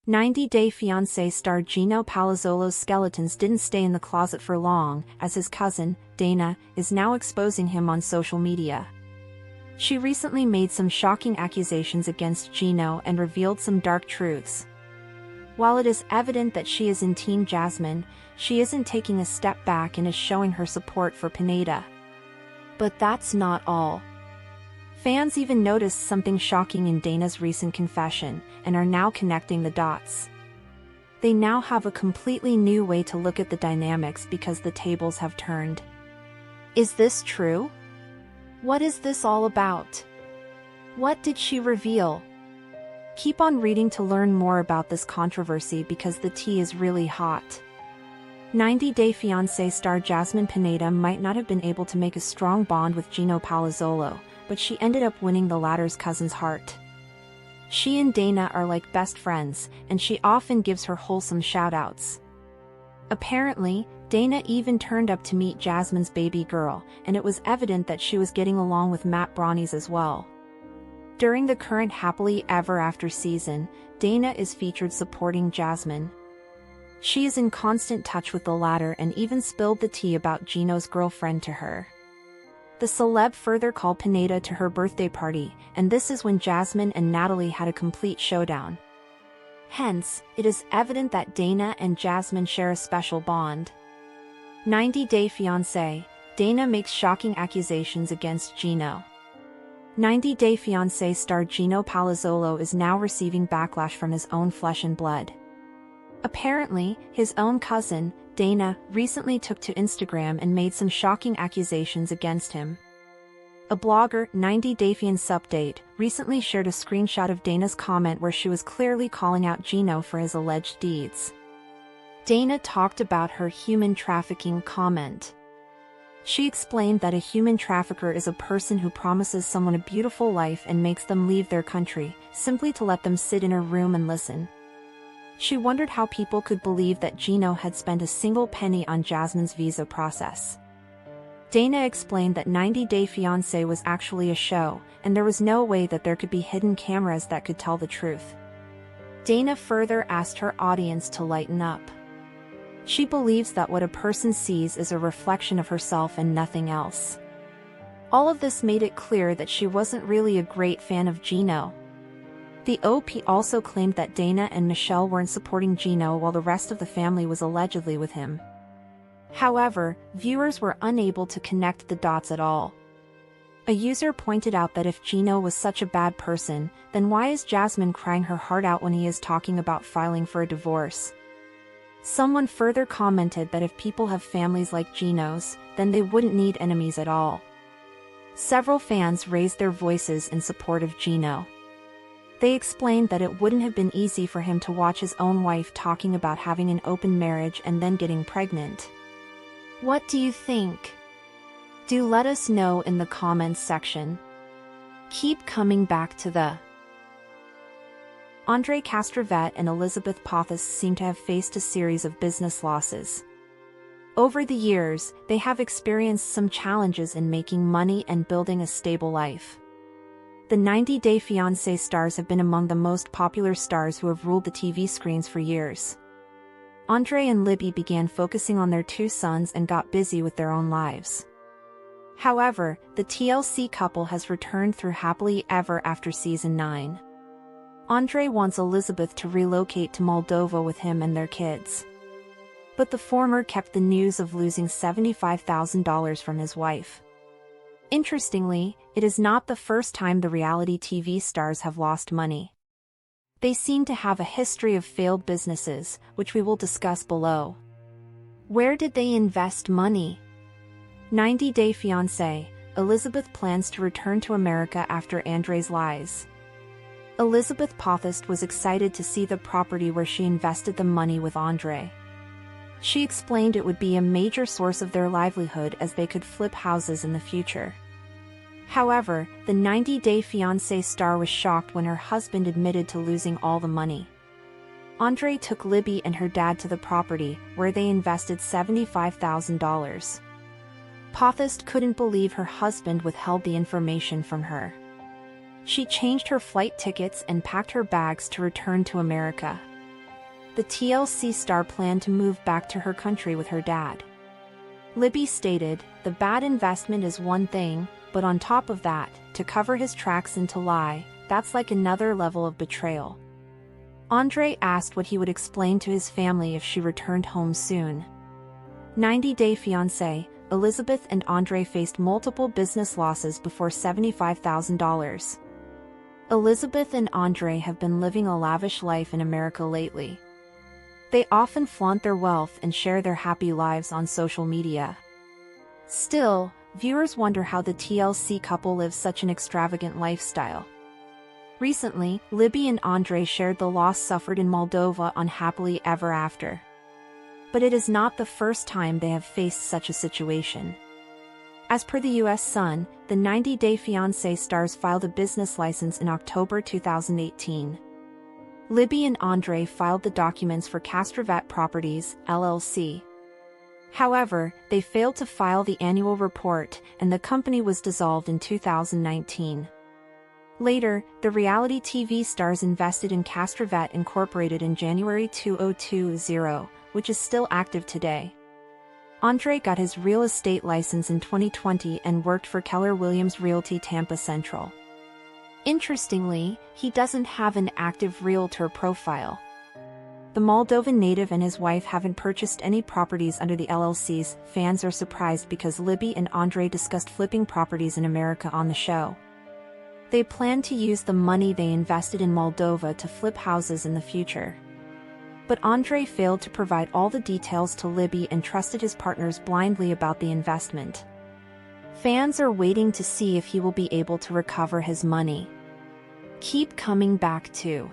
90 Day Fiancé star Gino Palazzolo's skeletons didn't stay in the closet for long, as his cousin, Dana, is now exposing him on social media. She recently made some shocking accusations against Gino and revealed some dark truths. While it is evident that she is in Team Jasmine, she isn't taking a step back and is showing her support for Pineda. But that's not all. Fans even noticed something shocking in Dana's recent confession, and are now connecting the dots. They now have a completely new way to look at the dynamics because the tables have turned. Is this true? What is this all about? What did she reveal? Keep on reading to learn more about this controversy because the tea is really hot. 90 Day Fiancé star Jasmine Pineda might not have been able to make a strong bond with Gino Palazzolo, but she ended up winning the latter's cousin's heart. She and Dana are like best friends, and she often gives her wholesome shoutouts. Apparently, Dana even turned up to meet Jasmine's baby girl, and it was evident that she was getting along with Matt Brownies as well. During the current Happily Ever After season, Dana is featured supporting Jasmine. She is in constant touch with the latter and even spilled the tea about Gino's girlfriend to her. The celeb further called Pineda to her birthday party, and this is when Jasmine and Natalie had a complete showdown. Hence, it is evident that Dana and Jasmine share a special bond. 90 Day Fiancé, Dana makes shocking accusations against Gino. 90 Day Fiancé star Gino Palazzolo is now receiving backlash from his own flesh and blood. Apparently, his own cousin, Dana, recently took to Instagram and made some shocking accusations against him. A blogger, 90 Day Fiancé Update, recently shared a screenshot of Dana's comment where she was clearly calling out Gino for his alleged deeds. Dana talked about her human trafficking comment. She explained that a human trafficker is a person who promises someone a beautiful life and makes them leave their country, simply to let them sit in a room and listen. She wondered how people could believe that Gino had spent a single penny on Jasmine's visa process. Dana explained that 90 Day Fiancé was actually a show, and there was no way that there could be hidden cameras that could tell the truth. Dana further asked her audience to lighten up. She believes that what a person sees is a reflection of herself and nothing else. All of this made it clear that she wasn't really a great fan of Gino. The OP also claimed that Dana and Michelle weren't supporting Gino while the rest of the family was allegedly with him. However, viewers were unable to connect the dots at all. A user pointed out that if Gino was such a bad person, then why is Jasmine crying her heart out when he is talking about filing for a divorce? Someone further commented that if people have families like Gino's, then they wouldn't need enemies at all. Several fans raised their voices in support of Gino. They explained that it wouldn't have been easy for him to watch his own wife talking about having an open marriage and then getting pregnant. What do you think? Do let us know in the comments section. Keep coming back to the Andre Castrovet and Elizabeth Pothos seem to have faced a series of business losses. Over the years, they have experienced some challenges in making money and building a stable life. The 90 Day Fiancé stars have been among the most popular stars who have ruled the TV screens for years. Andre and Libby began focusing on their two sons and got busy with their own lives. However, the TLC couple has returned through Happily Ever After Season 9. Andre wants Elizabeth to relocate to Moldova with him and their kids. But the former kept the news of losing $75,000 from his wife. Interestingly, it is not the first time the reality TV stars have lost money. They seem to have a history of failed businesses, which we will discuss below. Where did they invest money? 90 Day Fiancé, Elizabeth plans to return to America after Andre's lies. Elizabeth Pothos was excited to see the property where she invested the money with Andre. She explained it would be a major source of their livelihood as they could flip houses in the future. However, the 90 Day Fiancé star was shocked when her husband admitted to losing all the money. Andre took Libby and her dad to the property, where they invested $75,000. Pothos couldn't believe her husband withheld the information from her. She changed her flight tickets and packed her bags to return to America. the TLC star planned to move back to her country with her dad. Libby stated, "The bad investment is one thing, but on top of that, to cover his tracks and to lie, that's like another level of betrayal." Andre asked what he would explain to his family if she returned home soon. 90-Day Fiancé, Elizabeth and Andre faced multiple business losses before $75,000. Elizabeth and Andre have been living a lavish life in America lately. They often flaunt their wealth and share their happy lives on social media. Still, viewers wonder how the TLC couple lives such an extravagant lifestyle. Recently, Libby and Andre shared the loss suffered in Moldova on Happily Ever After. But it is not the first time they have faced such a situation. As per the U.S. Sun, the 90-Day Fiancé stars filed a business license in October 2018. Libby and Andre filed the documents for Castrovet Properties, LLC. However, they failed to file the annual report, and the company was dissolved in 2019. Later, the reality TV stars invested in Castrovet Incorporated in January 2020, which is still active today. Andre got his real estate license in 2020 and worked for Keller Williams Realty Tampa Central. Interestingly, he doesn't have an active realtor profile. The Moldovan native and his wife haven't purchased any properties under the LLCs. Fans are surprised because Libby and Andre discussed flipping properties in America on the show. They plan to use the money they invested in Moldova to flip houses in the future. But Andre failed to provide all the details to Libby and trusted his partners blindly about the investment. Fans are waiting to see if he will be able to recover his money. Keep coming back to.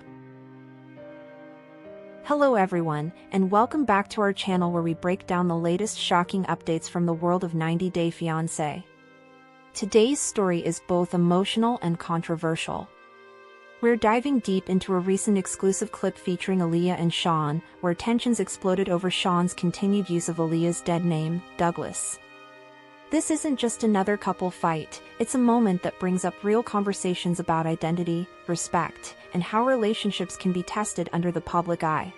Hello everyone, and welcome back to our channel where we break down the latest shocking updates from the world of 90-Day Fiancé. Today's story is both emotional and controversial. We're diving deep into a recent exclusive clip featuring Aaliyah and Sean, where tensions exploded over Sean's continued use of Aaliyah's dead name, Douglas. This isn't just another couple fight, it's a moment that brings up real conversations about identity, respect, and how relationships can be tested under the public eye.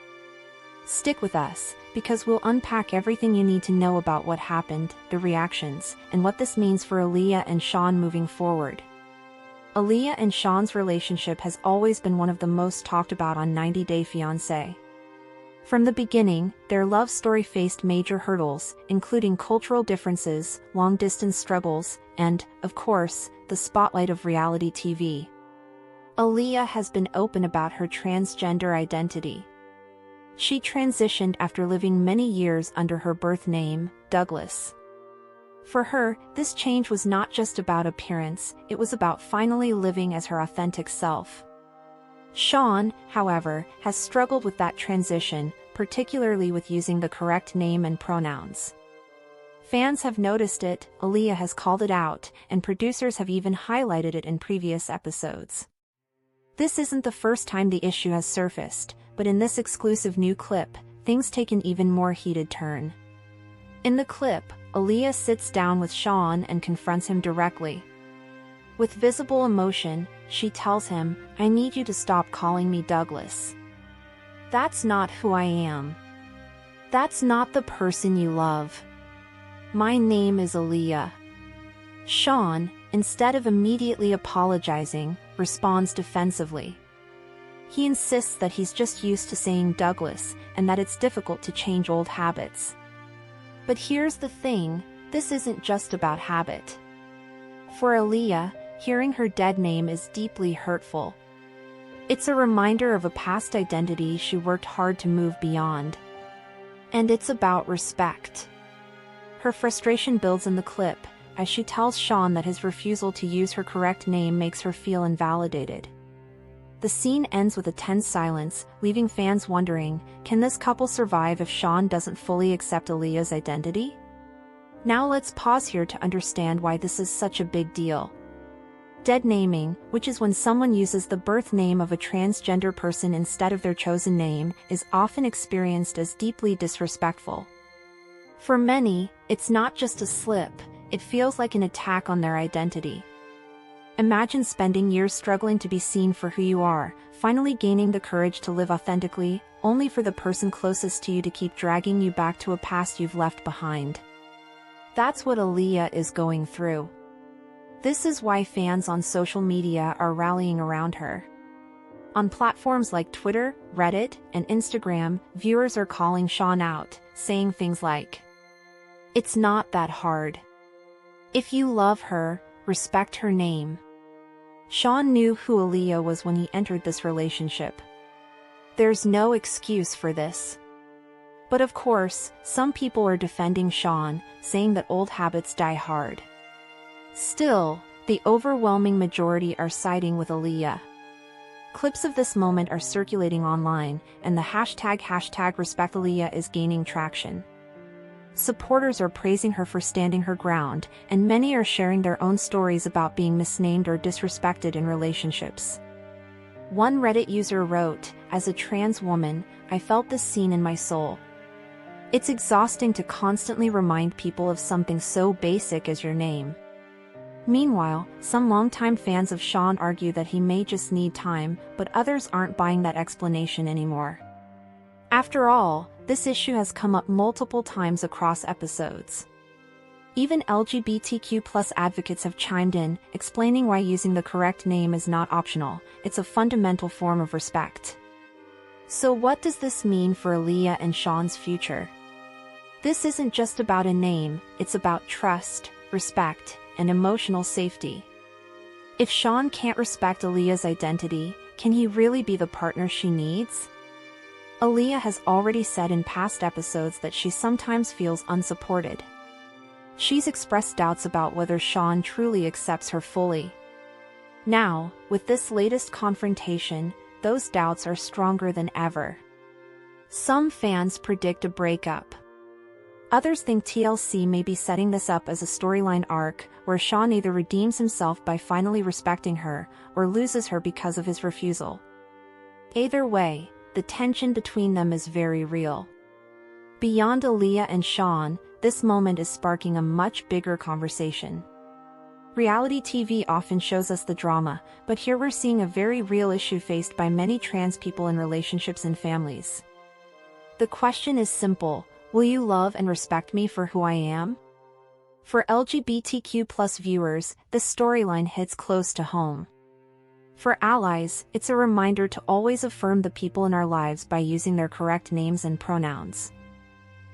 Stick with us, because we'll unpack everything you need to know about what happened, the reactions, and what this means for Aaliyah and Sean moving forward. Aaliyah and Sean's relationship has always been one of the most talked about on 90-Day Fiancé. From the beginning, their love story faced major hurdles, including cultural differences, long-distance struggles, and, of course, the spotlight of reality TV. Aaliyah has been open about her transgender identity. She transitioned after living many years under her birth name, Douglas. For her, this change was not just about appearance, it was about finally living as her authentic self. Sean, however, has struggled with that transition, particularly with using the correct name and pronouns. Fans have noticed it, Aaliyah has called it out, and producers have even highlighted it in previous episodes. This isn't the first time the issue has surfaced, but in this exclusive new clip, things take an even more heated turn. In the clip, Aaliyah sits down with Sean and confronts him directly. With visible emotion, she tells him, "I need you to stop calling me Douglas. That's not who I am. That's not the person you love. My name is Aaliyah." Sean, instead of immediately apologizing, responds defensively. He insists that he's just used to saying Douglas, and that it's difficult to change old habits. But here's the thing, this isn't just about habit. For Aaliyah, hearing her dead name is deeply hurtful. It's a reminder of a past identity she worked hard to move beyond. And it's about respect. Her frustration builds in the clip, as she tells Sean that his refusal to use her correct name makes her feel invalidated. The scene ends with a tense silence, leaving fans wondering, can this couple survive if Sean doesn't fully accept Aaliyah's identity? Now let's pause here to understand why this is such a big deal. Dead naming, which is when someone uses the birth name of a transgender person instead of their chosen name, is often experienced as deeply disrespectful. For many, it's not just a slip, it feels like an attack on their identity. Imagine spending years struggling to be seen for who you are, finally gaining the courage to live authentically, only for the person closest to you to keep dragging you back to a past you've left behind. That's what Aaliyah is going through. This is why fans on social media are rallying around her. On platforms like Twitter, Reddit, and Instagram, viewers are calling Sean out, saying things like, "It's not that hard. If you love her, respect her name." Sean knew who Aaliyah was when he entered this relationship. There's no excuse for this. But of course, some people are defending Sean, saying that old habits die hard. Still, the overwhelming majority are siding with Aaliyah. Clips of this moment are circulating online, and the hashtag #RespectAleeyah is gaining traction. Supporters are praising her for standing her ground, and many are sharing their own stories about being misnamed or disrespected in relationships. One Reddit user wrote, "As a trans woman, I felt this scene in my soul. It's exhausting to constantly remind people of something so basic as your name." Meanwhile, some longtime fans of Sean argue that he may just need time, but others aren't buying that explanation anymore. After all, this issue has come up multiple times across episodes. Even LGBTQ+ advocates have chimed in, explaining why using the correct name is not optional, it's a fundamental form of respect. So what does this mean for Aaliyah and Sean's future? This isn't just about a name, it's about trust, respect, and emotional safety. If Sean can't respect Aaliyah's identity, can he really be the partner she needs? Aaliyah has already said in past episodes that she sometimes feels unsupported. She's expressed doubts about whether Sean truly accepts her fully. Now, with this latest confrontation, those doubts are stronger than ever. Some fans predict a breakup. Others think TLC may be setting this up as a storyline arc, where Sean either redeems himself by finally respecting her, or loses her because of his refusal. Either way, the tension between them is very real. Beyond Aaliyah and Sean, this moment is sparking a much bigger conversation. Reality TV often shows us the drama, but here we're seeing a very real issue faced by many trans people in relationships and families. The question is simple: will you love and respect me for who I am? For LGBTQ+ viewers, this storyline hits close to home. For allies, it's a reminder to always affirm the people in our lives by using their correct names and pronouns.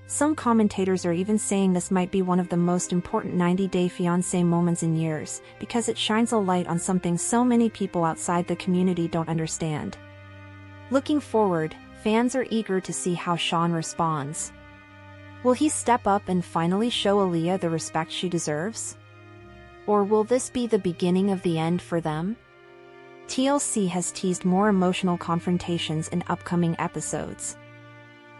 Some commentators are even saying this might be one of the most important 90-day fiancé moments in years, because it shines a light on something so many people outside the community don't understand. Looking forward, fans are eager to see how Sean responds. Will he step up and finally show Aaliyah the respect she deserves? Or will this be the beginning of the end for them? TLC has teased more emotional confrontations in upcoming episodes.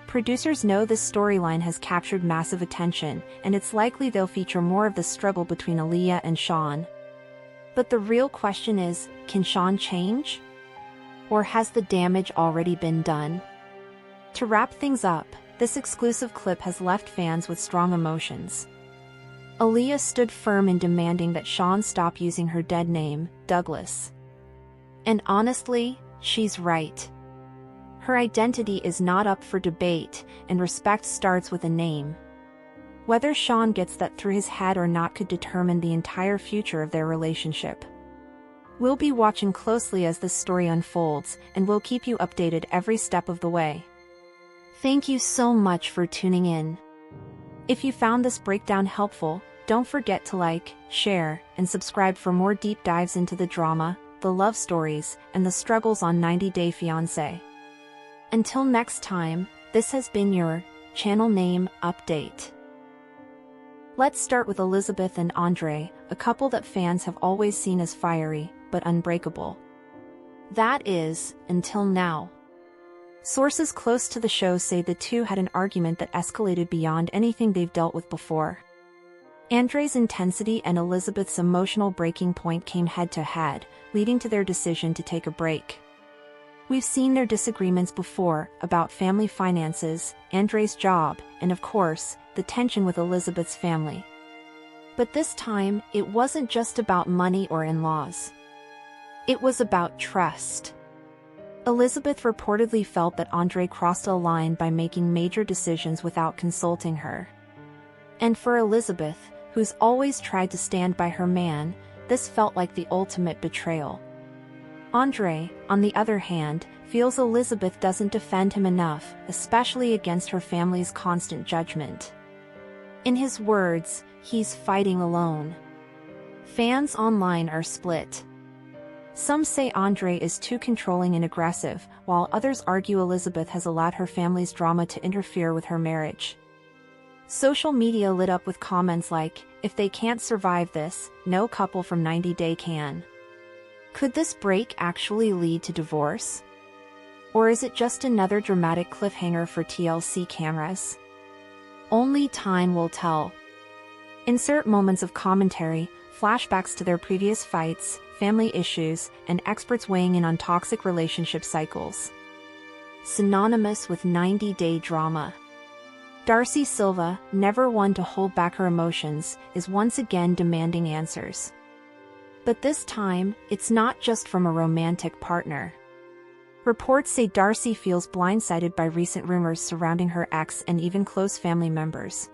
Producers know this storyline has captured massive attention, and it's likely they'll feature more of the struggle between Aaliyah and Sean. But the real question is, can Sean change? Or has the damage already been done? To wrap things up, this exclusive clip has left fans with strong emotions. Aaliyah stood firm in demanding that Sean stop using her dead name, Douglas. And honestly, she's right. Her identity is not up for debate, and respect starts with a name. Whether Sean gets that through his head or not could determine the entire future of their relationship. We'll be watching closely as this story unfolds, and we'll keep you updated every step of the way. Thank you so much for tuning in. If you found this breakdown helpful, don't forget to like, share, and subscribe for more deep dives into the drama, the love stories, and the struggles on 90 Day Fiancé. Until next time, this has been your channel name update. Let's start with Elizabeth and Andre, a couple that fans have always seen as fiery, but unbreakable. That is, until now. Sources close to the show say the two had an argument that escalated beyond anything they've dealt with before. Andre's intensity and Elizabeth's emotional breaking point came head-to-head, leading to their decision to take a break. We've seen their disagreements before, about family finances, Andre's job, and of course, the tension with Elizabeth's family. But this time, it wasn't just about money or in-laws. It was about trust. Elizabeth reportedly felt that Andre crossed a line by making major decisions without consulting her. And for Elizabeth, who's always tried to stand by her man, this felt like the ultimate betrayal. Andre, on the other hand, feels Elizabeth doesn't defend him enough, especially against her family's constant judgment. In his words, he's fighting alone. Fans online are split. Some say Andre is too controlling and aggressive, while others argue Elizabeth has allowed her family's drama to interfere with her marriage. Social media lit up with comments like, "If they can't survive this, no couple from 90 Day can." Could this break actually lead to divorce? Or is it just another dramatic cliffhanger for TLC cameras? Only time will tell. Insert moments of commentary, flashbacks to their previous fights, family issues, and experts weighing in on toxic relationship cycles. Synonymous with 90-day drama. Darcy Silva, never one to hold back her emotions, is once again demanding answers. But this time, it's not just from a romantic partner. Reports say Darcy feels blindsided by recent rumors surrounding her ex and even close family members.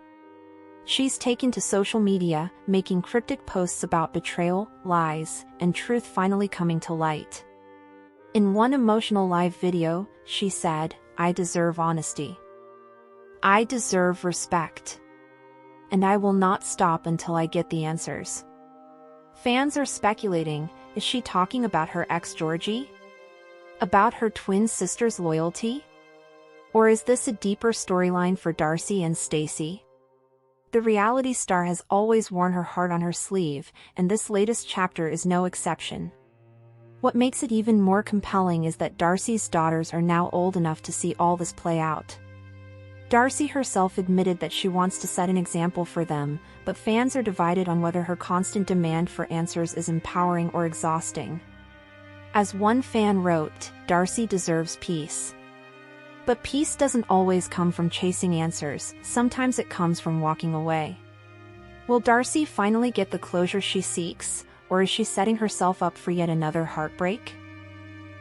She's taken to social media, making cryptic posts about betrayal, lies, and truth finally coming to light. In one emotional live video, she said, "I deserve honesty. I deserve respect. And I will not stop until I get the answers." Fans are speculating, is she talking about her ex Georgie? About her twin sister's loyalty? Or is this a deeper storyline for Darcy and Stacey? The reality star has always worn her heart on her sleeve, and this latest chapter is no exception. What makes it even more compelling is that Darcy's daughters are now old enough to see all this play out. Darcy herself admitted that she wants to set an example for them, but fans are divided on whether her constant demand for answers is empowering or exhausting. As one fan wrote, "Darcy deserves peace." But peace doesn't always come from chasing answers, sometimes it comes from walking away. Will Darcy finally get the closure she seeks, or is she setting herself up for yet another heartbreak?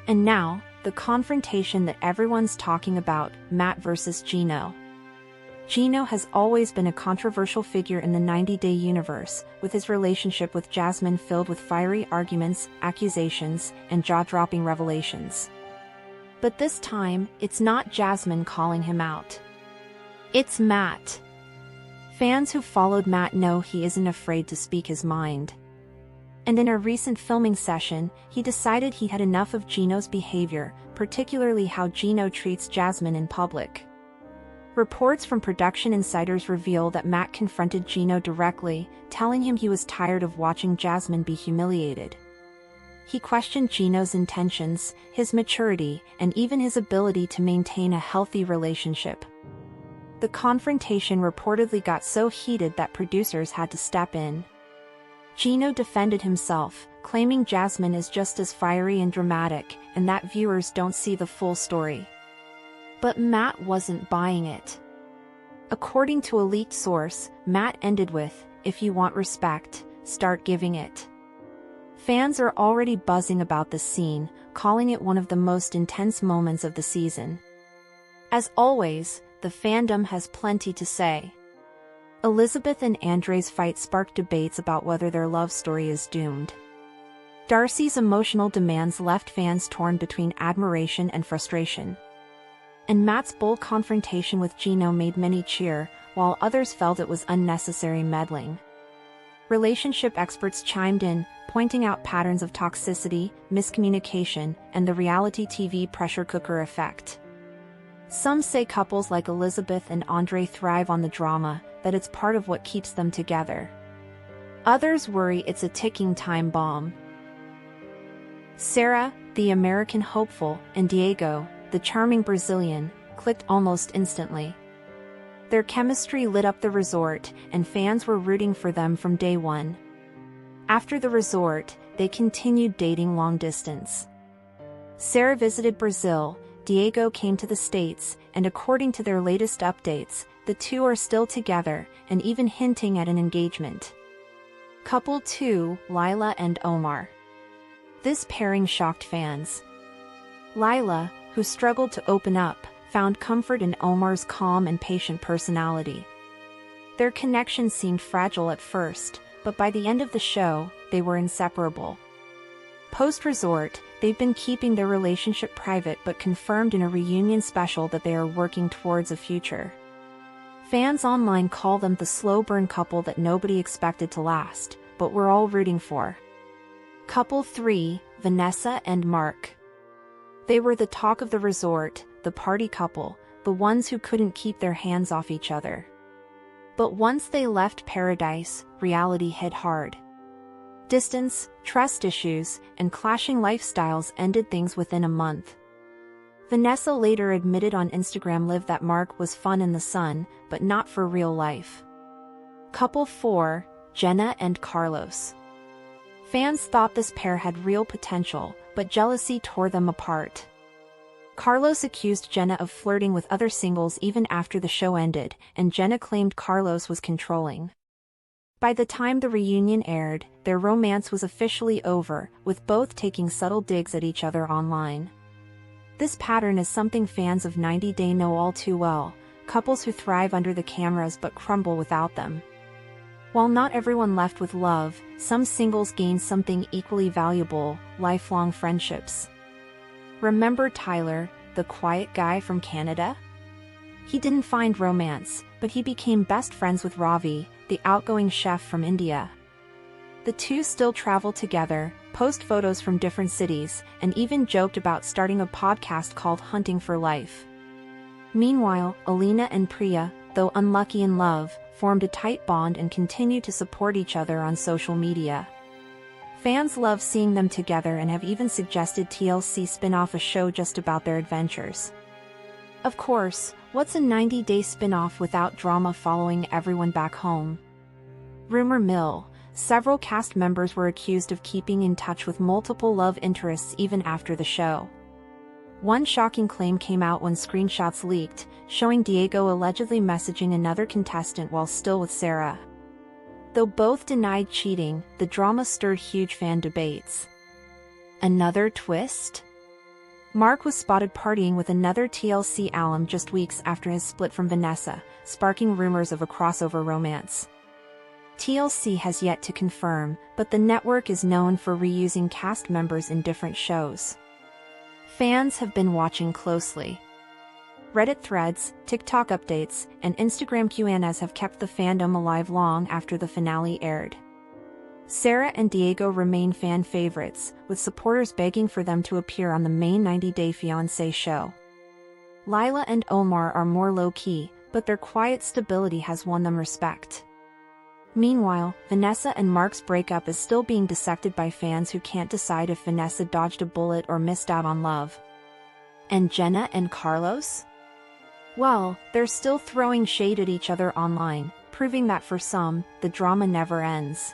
And now, the confrontation that everyone's talking about, Matt versus Gino. Gino has always been a controversial figure in the 90-Day universe, with his relationship with Jasmine filled with fiery arguments, accusations, and jaw-dropping revelations. But this time, it's not Jasmine calling him out. It's Matt. Fans who followed Matt know he isn't afraid to speak his mind. And in a recent filming session, he decided he had enough of Gino's behavior, particularly how Gino treats Jasmine in public. Reports from production insiders reveal that Matt confronted Gino directly, telling him he was tired of watching Jasmine be humiliated. He questioned Gino's intentions, his maturity, and even his ability to maintain a healthy relationship. The confrontation reportedly got so heated that producers had to step in. Gino defended himself, claiming Jasmine is just as fiery and dramatic, and that viewers don't see the full story. But Matt wasn't buying it. According to a leaked source, Matt ended with, "If you want respect, start giving it." Fans are already buzzing about this scene, calling it one of the most intense moments of the season. As always, the fandom has plenty to say. Elizabeth and Andre's fight sparked debates about whether their love story is doomed. Darcy's emotional demands left fans torn between admiration and frustration. And Matt's bold confrontation with Gino made many cheer, while others felt it was unnecessary meddling. Relationship experts chimed in, pointing out patterns of toxicity, miscommunication, and the reality TV pressure cooker effect. Some say couples like Elizabeth and Andre thrive on the drama, that it's part of what keeps them together. Others worry it's a ticking time bomb. Sarah, the American hopeful, and Diego, the charming Brazilian, clicked almost instantly. Their chemistry lit up the resort, and fans were rooting for them from day one. After the resort, they continued dating long distance. Sarah visited Brazil, Diego came to the States, and according to their latest updates, the two are still together, and even hinting at an engagement. Couple 2, Lila and Omar. This pairing shocked fans. Lila, who struggled to open up, found comfort in Omar's calm and patient personality. Their connection seemed fragile at first, but by the end of the show, they were inseparable. Post-resort, they've been keeping their relationship private but confirmed in a reunion special that they are working towards a future. Fans online call them the slow burn couple that nobody expected to last, but we're all rooting for. Couple 3, Vanessa and Mark. They were the talk of the resort, the party couple, the ones who couldn't keep their hands off each other. But once they left paradise, reality hit hard. Distance, trust issues, and clashing lifestyles ended things within a month. Vanessa later admitted on Instagram Live that Mark was fun in the sun, but not for real life. Couple 4, Jenna and Carlos. Fans thought this pair had real potential, but jealousy tore them apart. Carlos accused Jenna of flirting with other singles even after the show ended, and Jenna claimed Carlos was controlling. By the time the reunion aired, their romance was officially over, with both taking subtle digs at each other online. This pattern is something fans of 90 Day know all too well, couples who thrive under the cameras but crumble without them. While not everyone left with love, some singles gained something equally valuable: lifelong friendships. Remember Tyler, the quiet guy from Canada? He didn't find romance, but he became best friends with Ravi, the outgoing chef from India. The two still travel together, post photos from different cities, and even joked about starting a podcast called Hunting for Life. Meanwhile, Alina and Priya, though unlucky in love, formed a tight bond and continue to support each other on social media. Fans love seeing them together and have even suggested TLC spin-off a show just about their adventures. Of course, what's a 90-day spin-off without drama following everyone back home? Rumor mill: several cast members were accused of keeping in touch with multiple love interests even after the show. One shocking claim came out when screenshots leaked, showing Diego allegedly messaging another contestant while still with Sarah. Though both denied cheating, the drama stirred huge fan debates. Another twist? Mark was spotted partying with another TLC alum just weeks after his split from Vanessa, sparking rumors of a crossover romance. TLC has yet to confirm, but the network is known for reusing cast members in different shows. Fans have been watching closely. Reddit threads, TikTok updates, and Instagram Q&As have kept the fandom alive long after the finale aired. Sarah and Diego remain fan favorites, with supporters begging for them to appear on the main 90 Day Fiancé show. Lila and Omar are more low-key, but their quiet stability has won them respect. Meanwhile, Vanessa and Mark's breakup is still being dissected by fans who can't decide if Vanessa dodged a bullet or missed out on love. And Jenna and Carlos? Well, they're still throwing shade at each other online, proving that for some, the drama never ends.